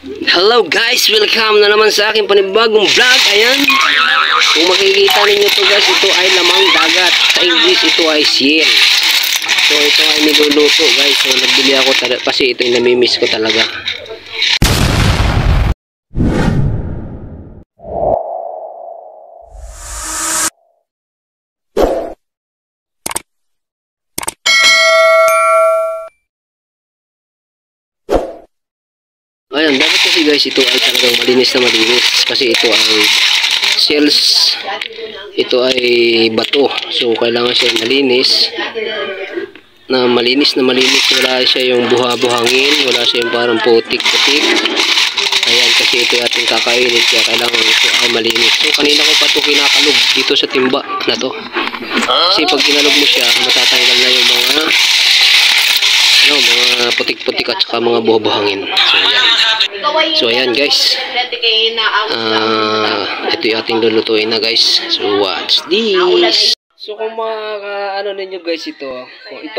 Hello guys, welcome na naman sa aking panibagong vlog. Ayan, kung makikita ninyo to guys, ito ay lamang dagat. Sa English ito ay seal. So ito ay niluluto guys. So nagbili ako kasi ito yung namimiss ko talaga. Ayan, dapat kasi guys ito ay talagang malinis na malinis kasi ito ay shells, ito ay bato, so kailangan siya malinis na malinis, wala siya yung buha-buhangin, wala siya yung parang putik-putik. Ayan, kasi ito ating kakainin kaya kailangan ito ay malinis. So kanina ko pa ito kinakalog dito sa timba na to kasi pag kinalog mo siya matatanggal na yung mga mga putik-putik at saka mga buha-buhangin. So ayan guys, ito yung ating lulutuin na guys. So watch this. So kung ano ninyo guys, ito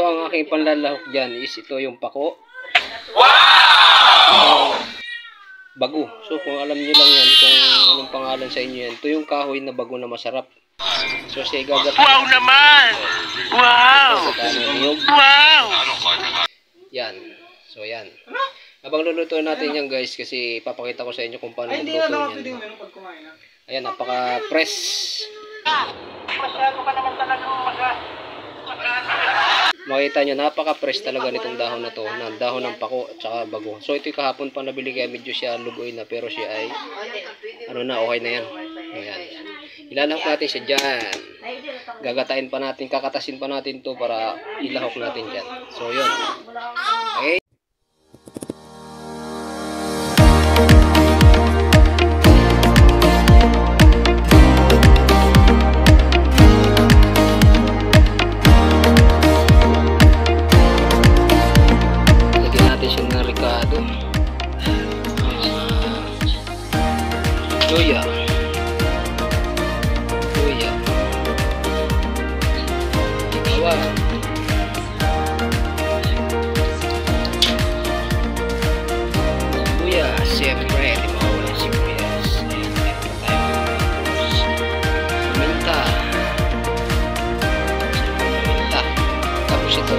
ang aking panlalahok dyan is ito yung pako. Bago. So kung alam nyo lang yan kung anong pangalan sa inyo yan, ito yung kahoy na bago na masarap. So siya igagat. Wow naman! Wow! Wow! Yan. So yan. Habang lulutuin natin yan guys, kasi papakita ko sa inyo kung paano maglutuin yan. Ayan, napaka-press. Makita nyo, napaka-press talaga nitong dahon na to, na dahon ng pako at saka bago. So ito yung kahapon pa nabili kaya medyo siya lugoy na, pero siya ay okay na yan. Ayan. Ilalahok natin siya dyan. Gagatain pa natin, kakatasin pa natin to para ilahok natin dyan. So yun. Okay. Luya. Bawang. Sibuyas, siyempre, di mawala sibuyas. Paminta. Tapos ito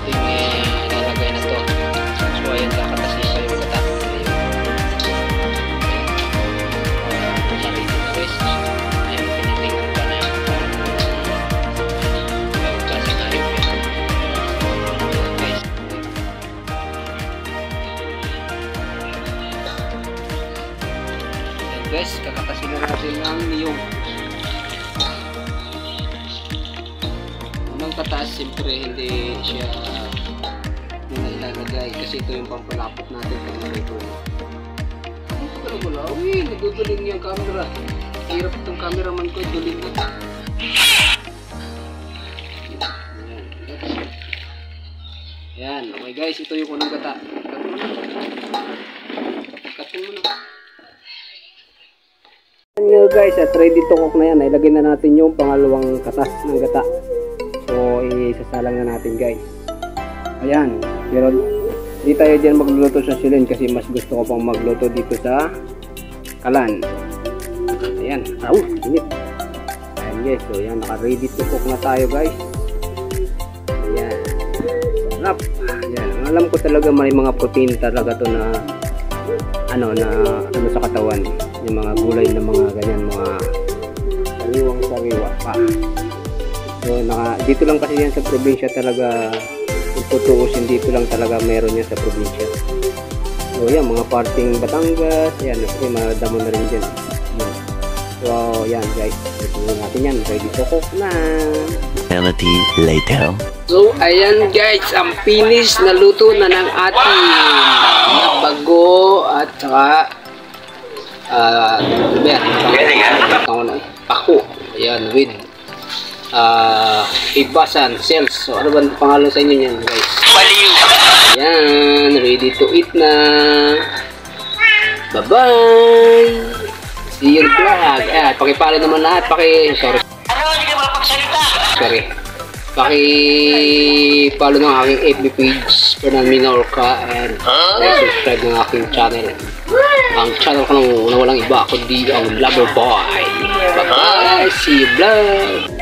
yung ilalagay na to. So ayan, kakatasin pa yung gata. Guys, kakatasin na natin ang niyong. Unang katas, siyempre hindi siya ilalagay kasi ito yung pampalapot natin pag marito. Uy, naguguling yung camera. Hirap itong cameraman ko, duling na. Ayan, okay guys, ito yung unang gata. Katin mo na. Ayan guys, at ready to cook na yan. Ilagay na natin yung pangalawang katas ng gata. So, isasalang na natin guys. Ayan, pero di tayo dyan magluluto sa silin kasi mas gusto ko pang magluto dito sa kalan. Ayan, init. Ayan guys, so yan, naka-ready to cook na tayo guys. Ayan, sarap. Ayan, ang alam ko talaga may mga protein talaga to na ano sa katawan, yung mga gulay na mga ganyan, mga sariwang-sariwa pa. So dito lang kasi yan sa probinsya talaga, tutuusin dito lang talaga meron yan sa probinsya. So yan, mga parting Batangas, yan, kasi madamo na rin dyan. So yan guys, ito natin yan, ready to cook na. Eternity later. So ayan guys, ang finish na luto na ng ating bago at saka pako. Ayan, with ibasan, shells. So ano ba pangalan sa inyo yan guys? Ayan, ready to eat na. Bye bye. See you in vlog. Ayan, pakipalo naman lahat. Sorry. Ano, hindi ka makapagsalita. Sorry. paki-follow ng aking FB page, Fernan Minorca, and subscribe ng aking channel. Ang channel ko na walang iba kundi ang Lover Boy. Bye-bye! See you vlog!